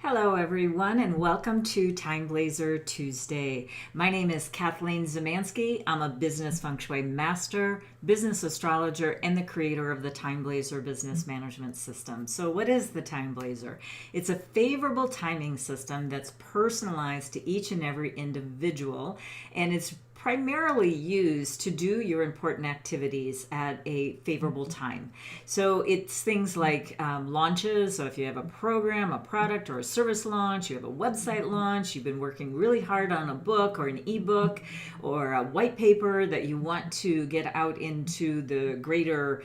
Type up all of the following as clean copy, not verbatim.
Hello, everyone, and welcome to TimeBlazr Tuesday. My name is Kathleen Zemansky. I'm a business Feng Shui master, business astrologer, and the creator of the TimeBlazr business management system. So what is the TimeBlazr? It's a favorable timing system that's personalized to each and every individual, and it's primarily used to do your important activities at a favorable time. So it's things like launches. So if you have a program, a product, or a service launch, you have a website launch, you've been working really hard on a book or an ebook or a white paper that you want to get out into the greater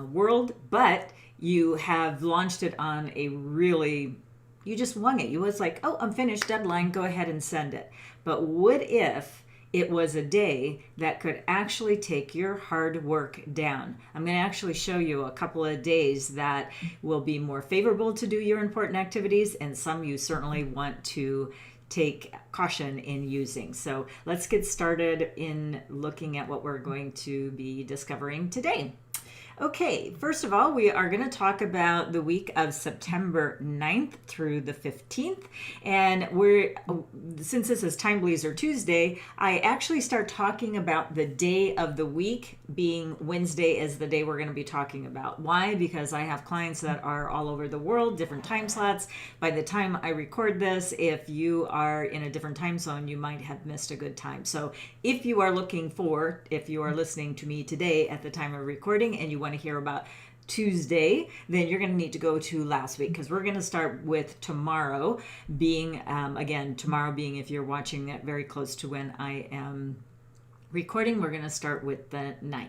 world, but you have launched it on a really, you just wung it. You was like, oh, I'm finished, deadline, go ahead and send it. But what if it was a day that could actually take your hard work down? I'm going to actually show you a couple of days that will be more favorable to do your important activities, and some you certainly want to take caution in using. So let's get started in looking at what we're going to be discovering today. Okay, first of all, we are going to talk about the week of September 9th through the 15th. And since this is TimeBlazr Tuesday, I actually start talking about the day of the week being Wednesday as the day we're going to be talking about. Why? Because I have clients that are all over the world, different time slots. By the time I record this, if you are in a different time zone, you might have missed a good time. So if you are listening to me today at the time of recording and you want to hear about Tuesday, then you're going to need to go to last week, because we're going to start with tomorrow being, tomorrow being, if you're watching that very close to when I am recording, we're going to start with the 9th.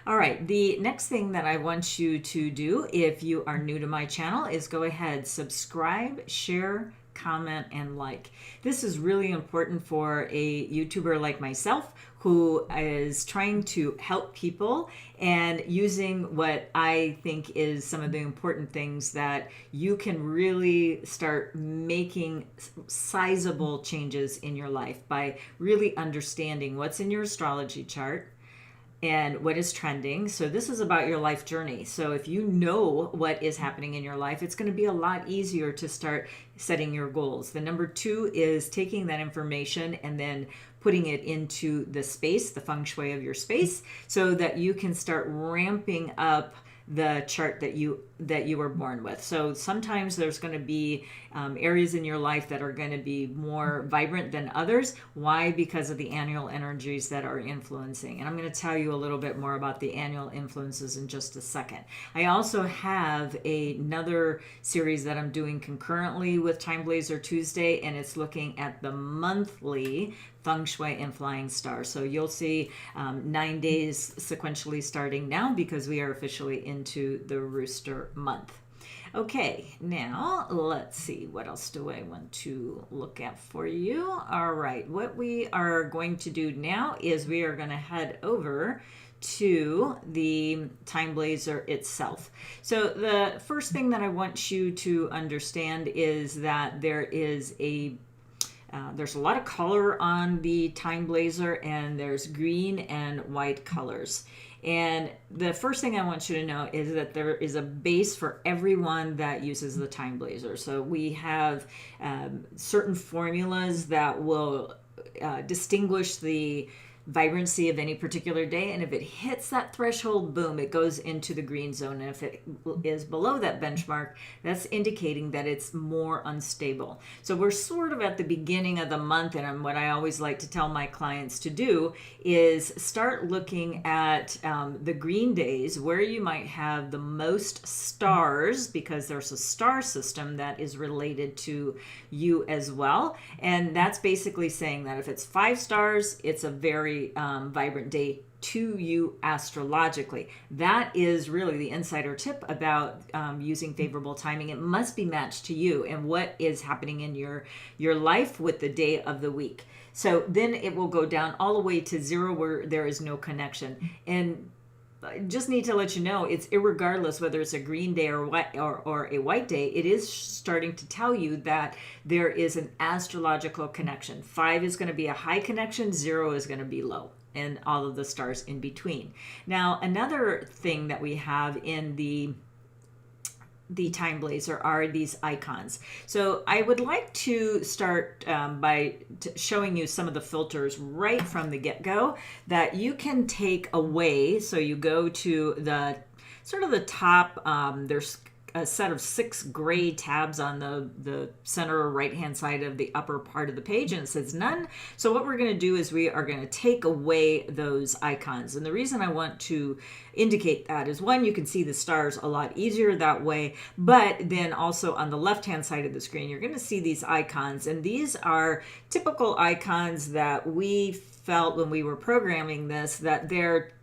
All right, the next thing that I want you to do, if you are new to my channel, is go ahead, subscribe, share, comment, and like. This is really important for a YouTuber like myself who is trying to help people and using what I think is some of the important things that you can really start making sizable changes in your life by really understanding what's in your astrology chart and what is trending. So this is about your life journey. So if you know what is happening in your life, it's going to be a lot easier to start setting your goals. The number 2 is taking that information and then putting it into the space, the feng shui of your space, so that you can start ramping up the chart that you were born with. So sometimes there's going to be areas in your life that are going to be more vibrant than others. Why? Because of the annual energies that are influencing. And I'm going to tell you a little bit more about the annual influences in just a second. I also have another series that I'm doing concurrently with TimeBlazr Tuesday, and it's looking at the monthly Feng Shui and flying stars. So you'll see 9 days sequentially starting now, because we are officially into the Rooster month. Okay, now let's see, what else do I want to look at for you? All right, what we are going to do now is we are going to head over to the TimeBlazr itself. So the first thing that I want you to understand is that there's a lot of color on the TimeBlazr, and there's green and white colors. And the first thing I want you to know is that there is a base for everyone that uses the TimeBlazr. So we have certain formulas that will distinguish the vibrancy of any particular day, and if it hits that threshold, boom, it goes into the green zone. And if it is below that benchmark, that's indicating that it's more unstable. So we're sort of at the beginning of the month, and what I always like to tell my clients to do is start looking at the green days where you might have the most stars, because there's a star system that is related to you as well. And that's basically saying that if it's 5 stars, it's a very vibrant day to you astrologically. That is really the insider tip about using favorable timing. It must be matched to you and what is happening in your life with the day of the week. So then it will go down all the way to 0 where there is no connection. And I just need to let you know, it's irregardless whether it's a green day or a white day, it is starting to tell you that there is an astrological connection. 5 is going to be a high connection, 0 is going to be low, and all of the stars in between. Now, another thing that we have in the the TimeBlazr are these icons. So I would like to start by showing you some of the filters right from the get-go that you can take away. So you go to the sort of the top, there's a set of 6 gray tabs on the center right hand side of the upper part of the page, and it says none. So what we're going to do is we are going to take away those icons. And the reason I want to indicate that is, one, you can see the stars a lot easier that way, but then also on the left hand side of the screen you're going to see these icons, and these are typical icons that we felt when we were programming this, that they're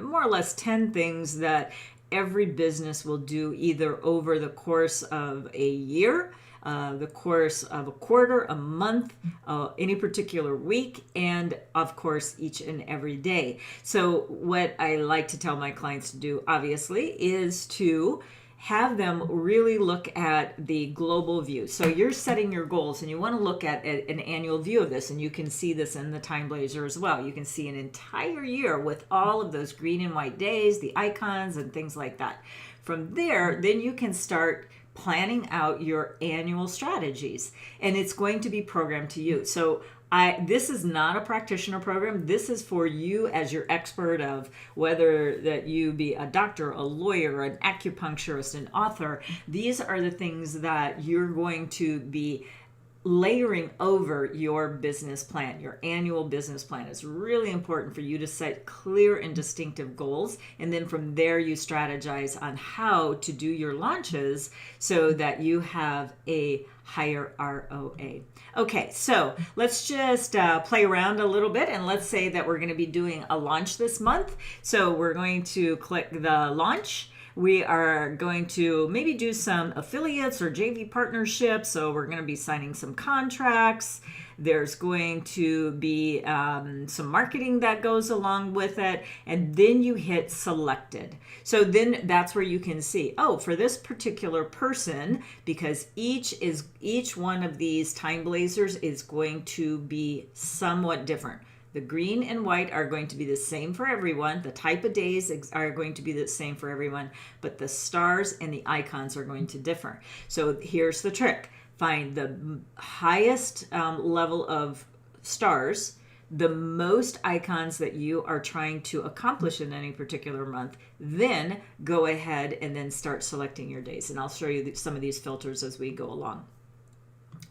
more or less 10 things that every business will do either over the course of a year, the course of a quarter, a month, any particular week, and of course each and every day. So what I like to tell my clients to do, obviously, is to have them really look at the global view. So you're setting your goals and you want to look at an annual view of this, and you can see this in the TimeBlazr as well. You can see an entire year with all of those green and white days, the icons and things like that. From there, then you can start planning out your annual strategies, and it's going to be programmed to you. So this is not a practitioner program. This is for you as your expert of whether that you be a doctor, a lawyer, an acupuncturist, an author. These are the things that you're going to be layering over your business plan. Your annual business plan is really important for you to set clear and distinctive goals, and then from there you strategize on how to do your launches so that you have a higher ROA. Okay, so let's just play around a little bit, and let's say that we're going to be doing a launch this month. So we're going to click the launch. We are going to maybe do some affiliates or JV partnerships. So we're going to be signing some contracts. There's going to be some marketing that goes along with it. And then you hit selected. So then that's where you can see, oh, for this particular person, because each one of these TimeBlazers is going to be somewhat different. The green and white are going to be the same for everyone. The type of days are going to be the same for everyone, but the stars and the icons are going to differ. So here's the trick. Find the highest level of stars, the most icons that you are trying to accomplish in any particular month, then go ahead and then start selecting your days. And I'll show you some of these filters as we go along.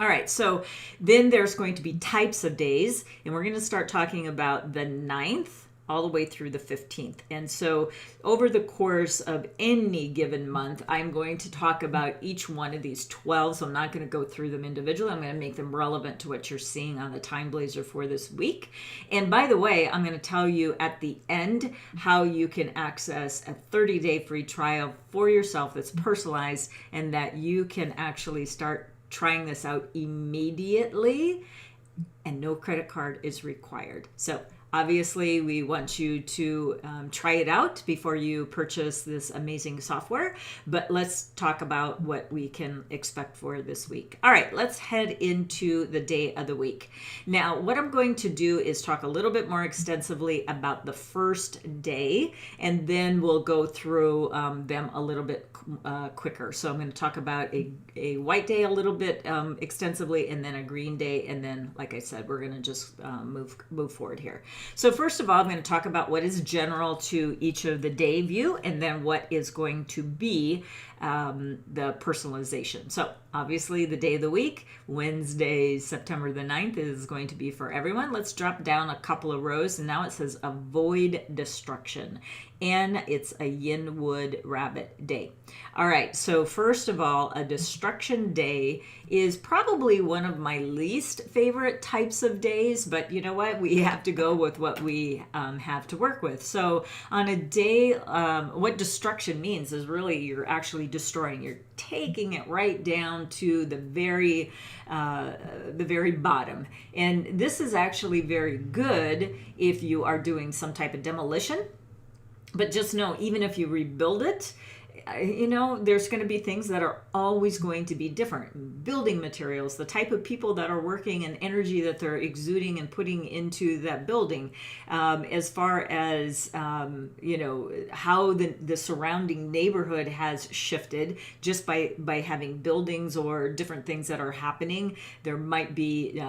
All right, so then there's going to be types of days, and we're going to start talking about the 9th all the way through the 15th. And so over the course of any given month, I'm going to talk about each one of these 12. So I'm not going to go through them individually. I'm going to make them relevant to what you're seeing on the TimeBlazr for this week. And by the way, I'm going to tell you at the end how you can access a 30-day free trial for yourself that's personalized, and that you can actually start trying this out immediately, and no credit card is required. So obviously we want you to try it out before you purchase this amazing software, but let's talk about what we can expect for this week. All right, let's head into the day of the week. Now, what I'm going to do is talk a little bit more extensively about the first day, and then we'll go through them a little bit quicker. So I'm going to talk about a white day a little bit extensively, and then a green day, and then, like I said, we're going to just move forward here. So first of all, I'm going to talk about what is general to each of the day view, and then what is going to be the personalization. So obviously the day of the week, Wednesday, September the 9th, is going to be for everyone. Let's drop down a couple of rows, and now it says avoid destruction, and it's a yin wood rabbit day. All right, so first of all, a destruction day is probably one of my least favorite types of days, but you know what? We have to go with what we have to work with. So on a day, what destruction means is really you're actually destroying. You're taking it right down to the very bottom. And this is actually very good if you are doing some type of demolition. But just know, even if you rebuild it, there's going to be things that are always going to be different. Building materials, the type of people that are working and energy that they're exuding and putting into that building, as far as, how the surrounding neighborhood has shifted just by having buildings or different things that are happening. There might be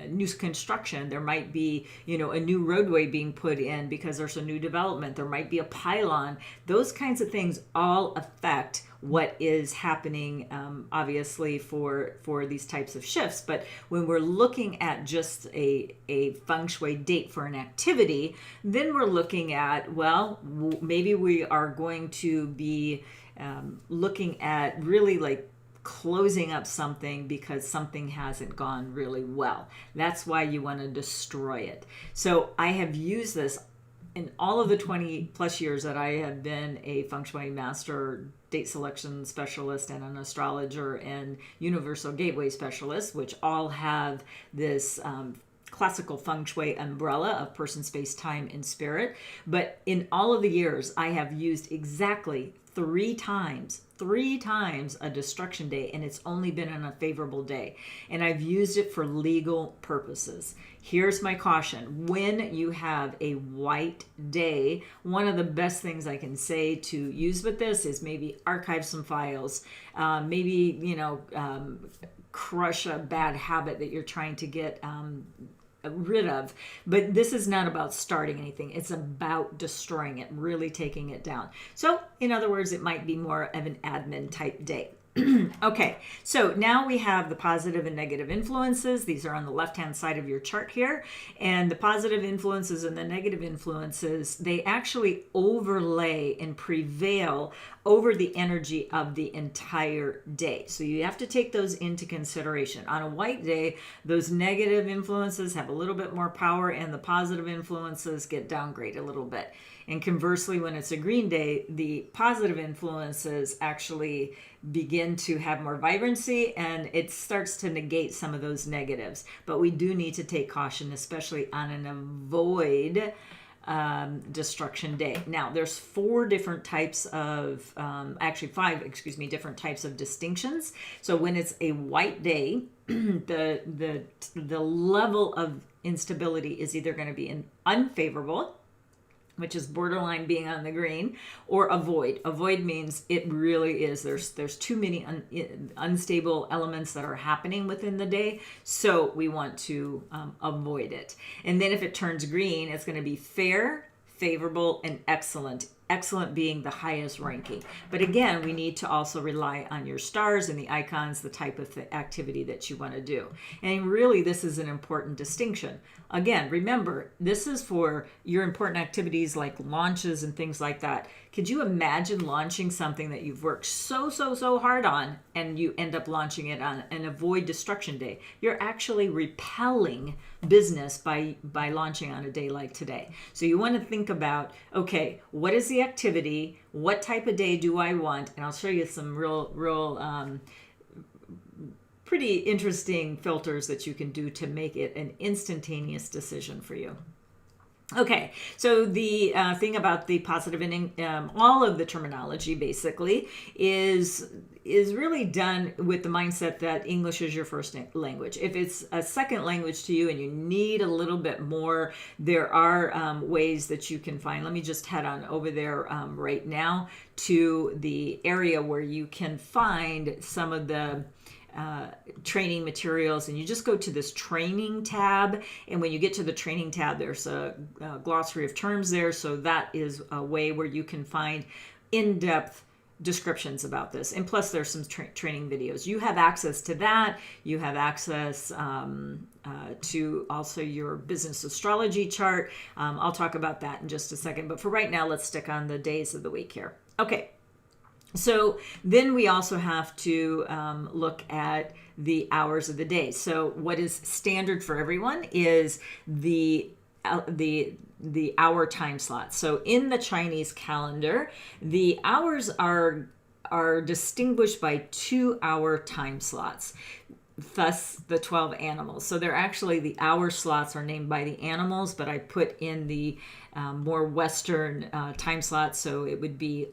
new construction. There might be, a new roadway being put in because there's a new development. There might be a pylon. Those kinds of things all affect what is happening, obviously, for these types of shifts. But when we're looking at just a Feng Shui date for an activity, then we're looking at, maybe we are going to be looking at really like closing up something because something hasn't gone really well. That's why you want to destroy it. So I have used this in all of the 20 plus years that I have been a Feng Shui master, date selection specialist, and an astrologer and universal gateway specialist, which all have this classical Feng Shui umbrella of person, space, time, and spirit. But in all of the years, I have used exactly three times a destruction day, and it's only been on a favorable day. And I've used it for legal purposes. Here's my caution. When you have a white day, one of the best things I can say to use with this is maybe archive some files, crush a bad habit that you're trying to get rid of. But this is not about starting anything. It's about destroying it, really taking it down. So in other words, it might be more of an admin type day. Okay, so now we have the positive and negative influences. These are on the left-hand side of your chart here. And the positive influences and the negative influences, they actually overlay and prevail over the energy of the entire day. So you have to take those into consideration. On a white day, those negative influences have a little bit more power and the positive influences get downgraded a little bit. And conversely, when it's a green day, the positive influences actually begin to have more vibrancy and it starts to negate some of those negatives. But we do need to take caution, especially on an avoid destruction day. Now, there's five different types of distinctions. So when it's a white day, the level of instability is either going to be an unfavorable, which is borderline being on the green, or avoid. Avoid means it really is. There's too many unstable elements that are happening within the day, so we want to avoid it. And then if it turns green, it's going to be fair, favorable, and excellent. Excellent being the highest ranking. But again, we need to also rely on your stars and the icons, the type of activity that you want to do. And really, this is an important distinction. Again, remember, this is for your important activities like launches and things like that. Could you imagine launching something that you've worked so hard on and you end up launching it on an avoid destruction day? You're actually repelling business by launching on a day like today. So you want to think about, okay, what is the activity? What type of day do I want? And I'll show you some real pretty interesting filters that you can do to make it an instantaneous decision for you. Okay, so the thing about the positive and all of the terminology basically is really done with the mindset that English is your first language. If it's a second language to you and you need a little bit more, there are ways that you can find. Let me just head on over there right now to the area where you can find some of the training materials, and you just go to this training tab, and when you get to the training tab, there's a glossary of terms there. So that is a way where you can find in-depth descriptions about this, and plus there's some training videos. You have access to that. You have access to also your business astrology chart. I'll talk about that in just a second, but for right now, let's stick on the days of the week here. Okay. So then we also have to look at the hours of the day. So what is standard for everyone is the hour time slot. So in the Chinese calendar, the hours are distinguished by 2-hour time slots. thus the 12 animals. So they're actually, the hour slots are named by the animals, but I put in the more Western time slots. So it would be,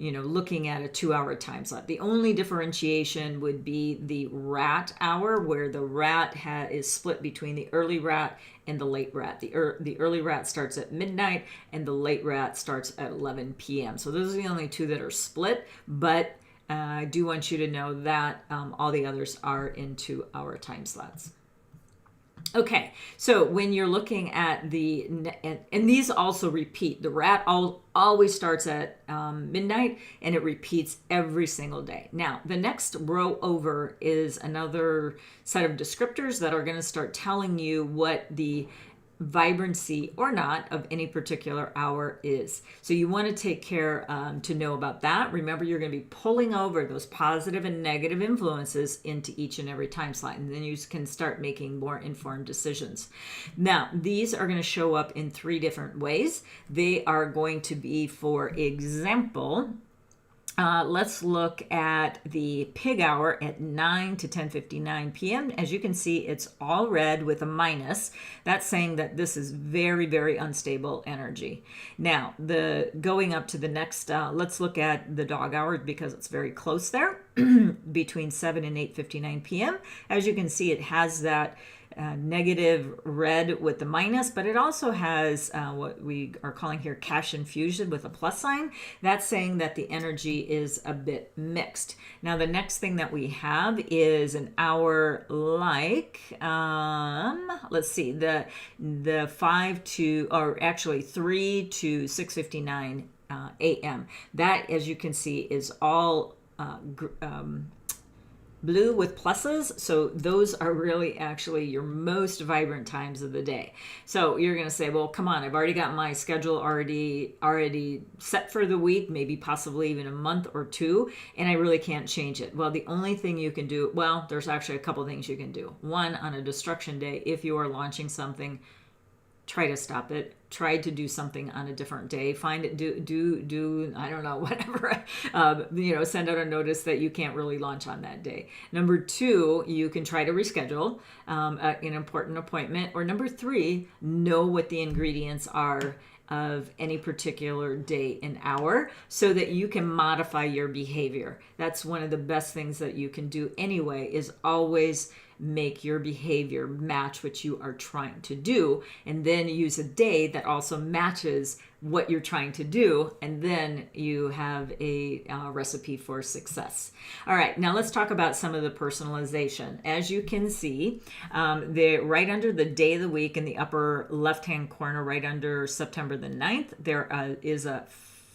looking at a 2-hour time slot. The only differentiation would be the rat hour, where the rat is split between the early rat and the late rat. The early rat starts at midnight and the late rat starts at 11 p.m. So those are the only two that are split, but I do want you to know that all the others are in 2-hour time slots. Okay, so when you're looking at and these also repeat. The rat always starts at midnight, and it repeats every single day. Now, the next row over is another set of descriptors that are going to start telling you what the vibrancy or not of any particular hour is. So you want to take care to know about that. Remember, you're going to be pulling over those positive and negative influences into each and every time slot, and then you can start making more informed decisions. Now, these are going to show up in 3 different ways. They are going to be, for example, let's look at the pig hour at 9 to 10:59 p.m. As you can see, it's all red with a minus. That's saying that this is very, very unstable energy. Now, going up to the next, let's look at the dog hour because it's very close there, between 7 and 8:59 p.m. As you can see, it has that negative red with the minus, but it also has what we are calling here cash infusion with a plus sign. That's saying that the energy is a bit mixed. Now, the next thing that we have is an hour like, let's see, the 3 to 6:59 a.m. That, as you can see, is all blue with pluses. So those are really actually your most vibrant times of the day. So you're going to say, well, come on, I've already got my schedule already set for the week, maybe possibly even a month or 2, and I really can't change it. Well, the only thing you can do, well, there's actually a couple things you can do. One, on a destruction day, if you are launching something, try to stop it. Try to do something on a different day. Find it, do I don't know, whatever. Send out a notice that you can't really launch on that day. Number 2, you can try to reschedule an important appointment. Or number 3, know what the ingredients are of any particular day and hour so that you can modify your behavior. That's one of the best things that you can do anyway, is always make your behavior match what you are trying to do, and then use a day that also matches what you're trying to do, and then you have a recipe for success. All right, now let's talk about some of the personalization. As you can see, they're right under the day of the week in the upper left-hand corner, right under September the 9th, there is a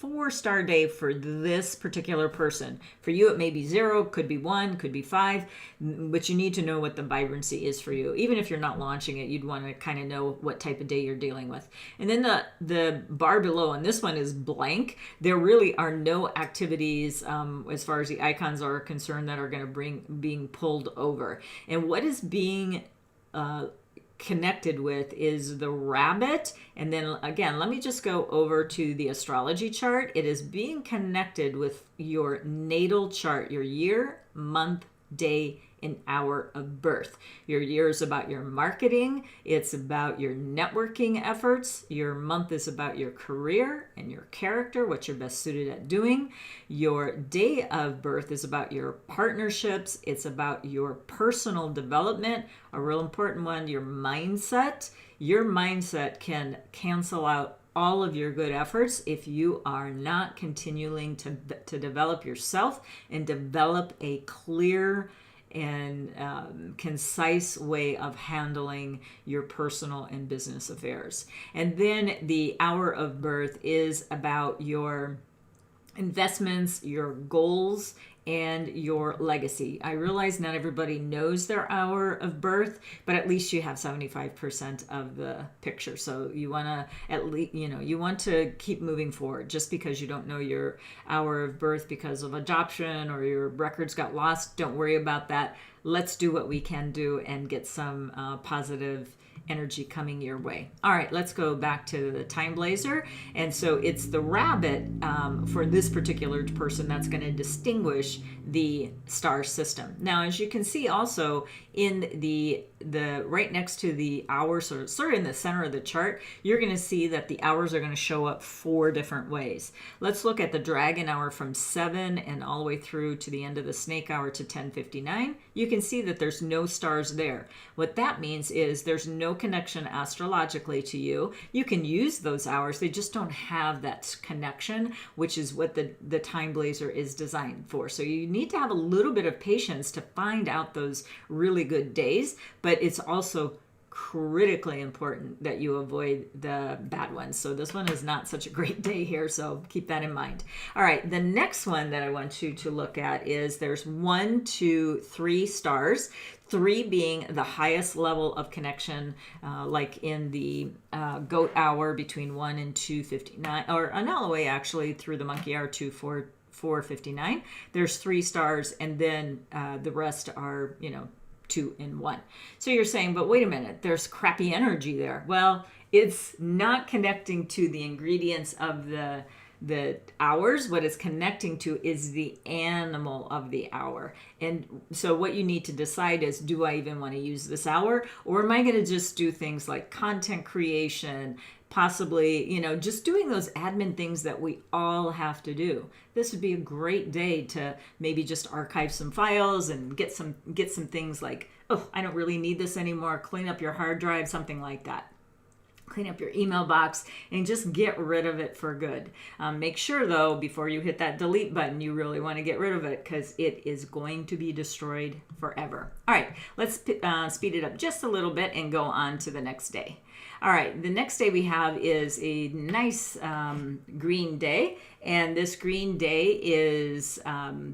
4-star day for this particular person. For you, it may be 0, could be 1, could be 5, but you need to know what the vibrancy is for you. Even if you're not launching it, you'd want to kind of know what type of day you're dealing with. And then the bar below, and this one is blank. There really are no activities as far as the icons are concerned that are going to being pulled over. And what is being connected with is the rabbit. And then again, let me just go over to the astrology chart. It is being connected with your natal chart, your year, month, day, and hour of birth. Your year is about your marketing. It's about your networking efforts. Your month is about your career and your character, what you're best suited at doing. Your day of birth is about your partnerships. It's about your personal development. A real important one, your mindset. Your mindset can cancel out all of your good efforts if you are not continuing to develop yourself and develop a clear and concise way of handling your personal and business affairs. And then the hour of birth is about your investments, your goals, and your legacy. I realize not everybody knows their hour of birth, but at least you have 75% of the picture. So you want to you want to keep moving forward. Just because you don't know your hour of birth because of adoption or your records got lost, don't worry about that. Let's do what we can do and get some positive energy coming your way. All right, let's go back to the TimeBlazr. And so it's the rabbit for this particular person that's going to distinguish the star system. Now, as you can see also in the right next to the hours, or sort of in the center of the chart, you're going to see that the hours are going to show up 4 different ways. Let's look at the dragon hour from 7 and all the way through to the end of the snake hour to 10:59. You can see that there's no stars there. What that means is there's no connection astrologically to you. You can use those hours, they just don't have that connection, which is what the TimeBlazr is designed for. So you need to have a little bit of patience to find out those really good days, but it's also critically important that you avoid the bad ones. So this one is not such a great day here, so keep that in mind. All right, the next one that I want you to look at is there's 1, 2, 3 stars, 3 being the highest level of connection, like in the goat hour between 1 and 2:59, or an all the way actually through the monkey hour to 4:59. There's 3 stars, and then the rest are, 2 and 1. So you're saying, but wait a minute, there's crappy energy there. Well, it's not connecting to the ingredients of the hours. What it's connecting to is the animal of the hour. And so what you need to decide is, do I even want to use this hour, or am I going to just do things like content creation, possibly, just doing those admin things that we all have to do. This would be a great day to maybe just archive some files and get some things like, oh, I don't really need this anymore. Clean up your hard drive, something like that. Clean up your email box and just get rid of it for good. Make sure, though, before you hit that delete button, you really want to get rid of it, because it is going to be destroyed forever. All right, let's speed it up just a little bit and go on to the next day. All right, the next day we have is a nice green day, and this green day is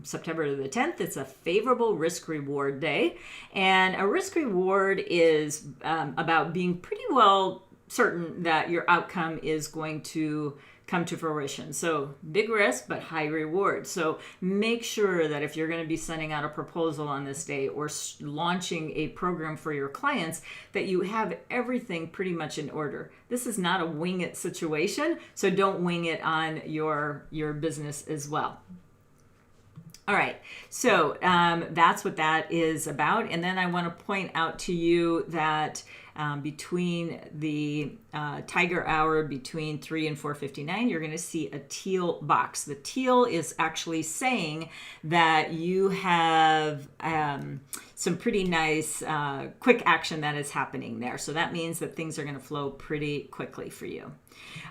September the 10th. It's a favorable risk-reward day, and a risk-reward is about being pretty well certain that your outcome is going to come to fruition. So big risk, but high reward. So make sure that if you're going to be sending out a proposal on this day or launching a program for your clients, that you have everything pretty much in order. This is not a wing it situation, so don't wing it on your business as well. All right, so that's what that is about. And then I want to point out to you that between the tiger hour between 3 and 4:59, you're going to see a teal box. The teal is actually saying that you have some pretty nice quick action that is happening there. So that means that things are going to flow pretty quickly for you.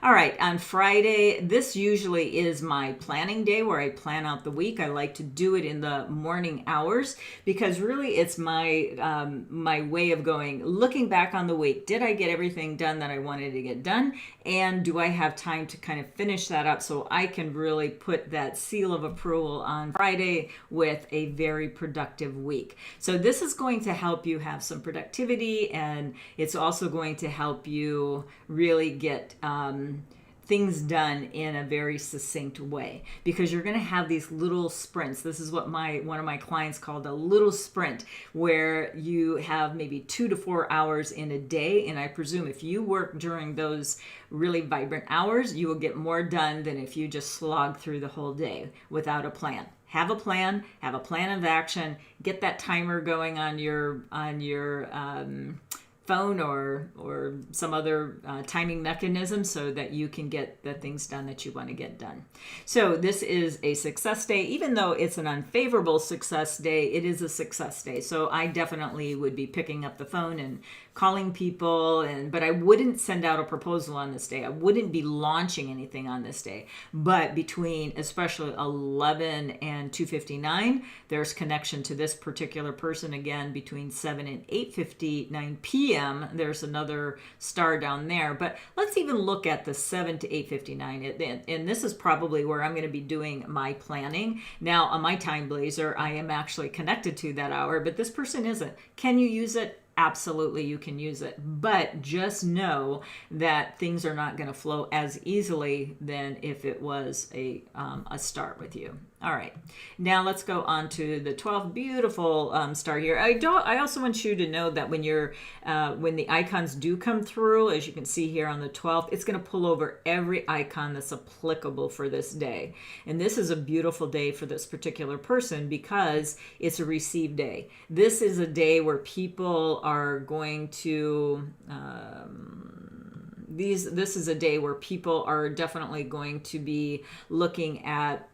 All right, on Friday, this usually is my planning day where I plan out the week. I like to do it in the morning hours because really it's my my way of looking back on the week. Did I get everything done that I wanted to get done? And do I have time to kind of finish that up so I can really put that seal of approval on Friday with a very productive week? So this is going to help you have some productivity, and it's also going to help you really get things done in a very succinct way, because you're going to have these little sprints. This is what one of my clients called a little sprint, where you have maybe 2 to 4 hours in a day. And I presume if you work during those really vibrant hours, you will get more done than if you just slog through the whole day without a plan. Have a plan of action, get that timer going on your phone or some other timing mechanism so that you can get the things done that you want to get done. So this is a success day. Even though it's an unfavorable success day, it is a success day. So I definitely would be picking up the phone and calling people, but I wouldn't send out a proposal on this day. I wouldn't be launching anything on this day. But between especially 11 and 2:59, there's connection to this particular person. Again, between 7 and 8:59 p.m., there's another star down there. But let's even look at the 7 to 8:59. And this is probably where I'm going to be doing my planning. Now, on my TimeBlazr, I am actually connected to that hour, but this person isn't. Can you use it? Absolutely, you can use it, but just know that things are not going to flow as easily than if it was a start with you. All right, now let's go on to the 12th. Beautiful star here. I also want you to know that when when the icons do come through, as you can see here on the 12th, it's going to pull over every icon that's applicable for this day. And this is a beautiful day for this particular person because it's a receive day. This is a day where people are going to this is a day where people are definitely going to be looking at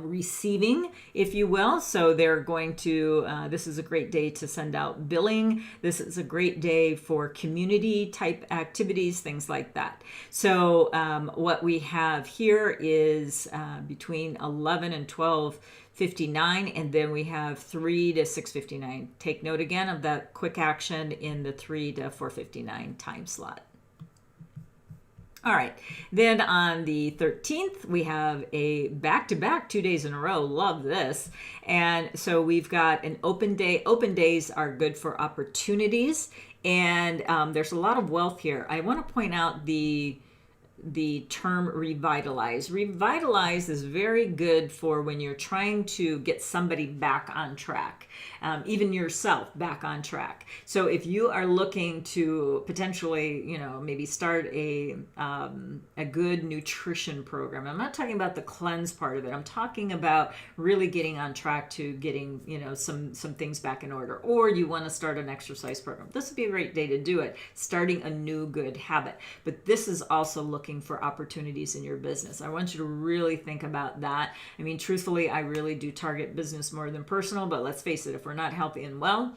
receiving, if you will. So they're going to, this is a great day to send out billing. This is a great day for community type activities, things like that. So what we have here is between 11 and 12:59, and then we have 3 to 6:59. Take note again of that quick action in the 3 to 4:59 time slot. All right, then on the 13th, we have a back-to-back 2 days in a row. Love this. And so we've got an open day. Open days are good for opportunities, and there's a lot of wealth here. I want to point out the term revitalize. Revitalize is very good for when you're trying to get somebody back on track, even yourself back on track. So if you are looking to potentially, maybe start a good nutrition program, I'm not talking about the cleanse part of it. I'm talking about really getting on track to getting, some things back in order. Or you want to start an exercise program. This would be a great day to do it, starting a new good habit. But this is also looking for opportunities in your business. I want you to really think about that. I mean, truthfully, I really do target business more than personal, but let's face it, if we're not healthy and well,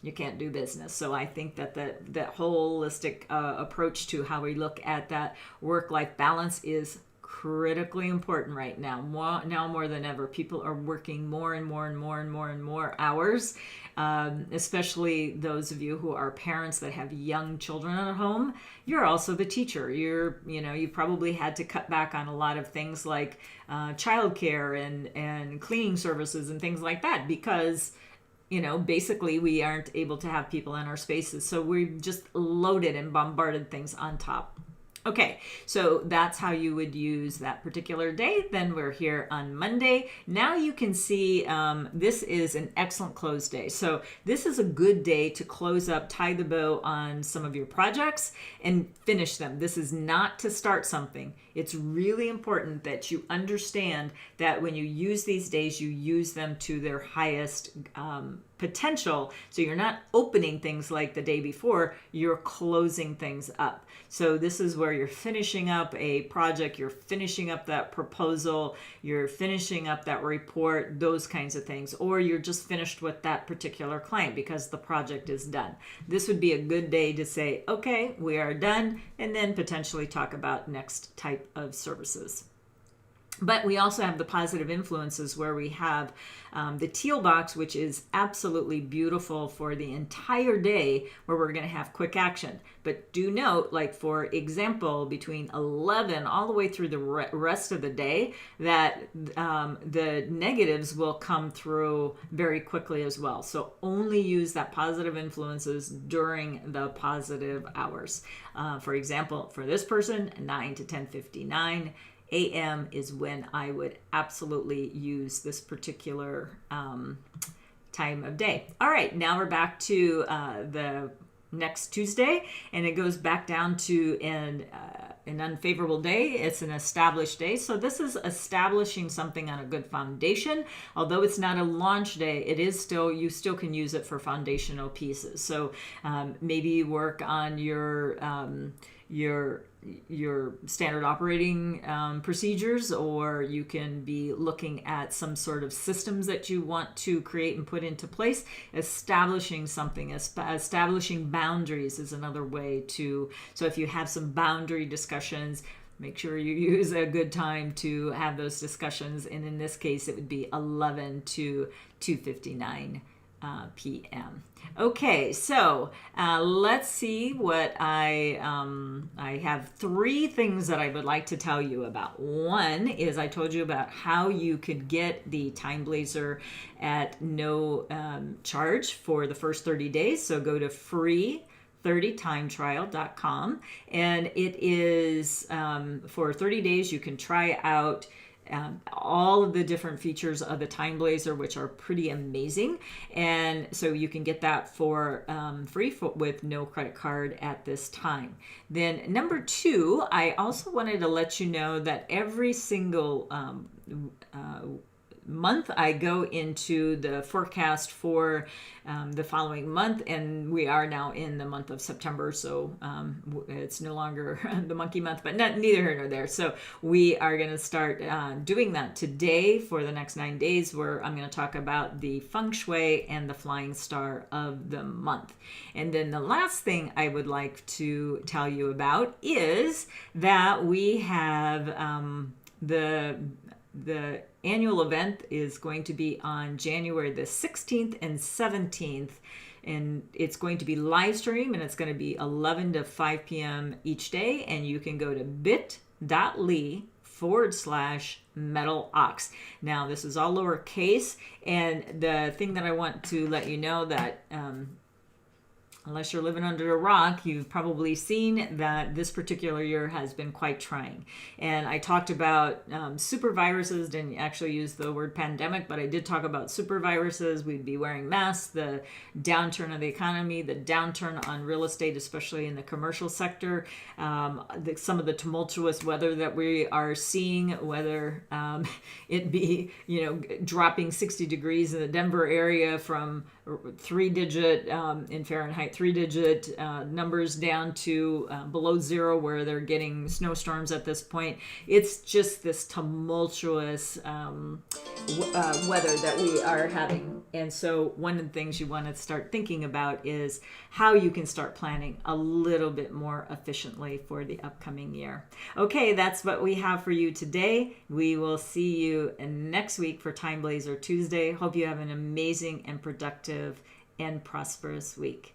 you can't do business. So I think that that holistic approach to how we look at that work-life balance is critically important right now. Now more than ever, people are working more and more hours, especially those of you who are parents that have young children at home. You're also the teacher. You probably had to cut back on a lot of things like childcare and cleaning services and things like that because basically we aren't able to have people in our spaces. So we've just loaded and bombarded things on top. Okay, so that's how you would use that particular day. Then we're here on Monday. Now you can see this is an excellent close day. So this is a good day to close up, tie the bow on some of your projects and finish them. This is not to start something. It's really important that you understand that when you use these days, you use them to their highest potential. So you're not opening things like the day before, you're closing things up. So this is where you're finishing up a project, you're finishing up that proposal, you're finishing up that report, those kinds of things, or you're just finished with that particular client because the project is done. This would be a good day to say, okay, we are done, and then potentially talk about next type of services. But we also have the positive influences where we have the teal box, which is absolutely beautiful for the entire day where we're going to have quick action. But do note, like for example, between 11 all the way through the rest of the day, that the negatives will come through very quickly as well. So only use that positive influences during the positive hours. For example, for this person, 9 to 10:59 a.m. is when I would absolutely use this particular time of day. All right, now we're back to the next Tuesday, and it goes back down to an unfavorable day. It's an established day. So this is establishing something on a good foundation. Although it's not a launch day, it is still, you still can use it for foundational pieces. So maybe you work on your standard operating procedures, or you can be looking at some sort of systems that you want to create and put into place. Establishing something, establishing boundaries is another way to, so if you have some boundary discussions, make sure you use a good time to have those discussions. And in this case, it would be 11 to 2:59 p.m. Okay, so let's see what I have 3 things that I would like to tell you about. One is I told you about how you could get the TimeBlazr at no charge for the first 30 days. So go to free30timetrial.com, and it is for 30 days you can try out all of the different features of the TimeBlazr, which are pretty amazing. And so you can get that for free with no credit card at this time. Then number 2, I also wanted to let you know that every single month I go into the forecast for the following month, and we are now in the month of September, so it's no longer the monkey month, but neither here nor there. So we are going to start doing that today for the next 9 days, where I'm going to talk about the Feng Shui and the flying star of the month. And then the last thing I would like to tell you about is that we have the annual event is going to be on January the 16th and 17th, and it's going to be live stream, and it's going to be 11 to 5 p.m. each day, and you can go to bit.ly/metal ox. Now, this is all lowercase, and the thing that I want to let you know that unless you're living under a rock, you've probably seen that this particular year has been quite trying. And I talked about super viruses, didn't actually use the word pandemic, but I did talk about super viruses. We'd be wearing masks, the downturn of the economy, the downturn on real estate, especially in the commercial sector, some of the tumultuous weather that we are seeing, whether it be, dropping 60 degrees in the Denver area from 3-digit in Fahrenheit, 3-digit numbers down to below 0, where they're getting snowstorms at this point. It's just this tumultuous weather that we are having. And so one of the things you want to start thinking about is how you can start planning a little bit more efficiently for the upcoming year. Okay, that's what we have for you today. We will see you next week for TimeBlazr Tuesday. Hope you have an amazing and productive and prosperous week.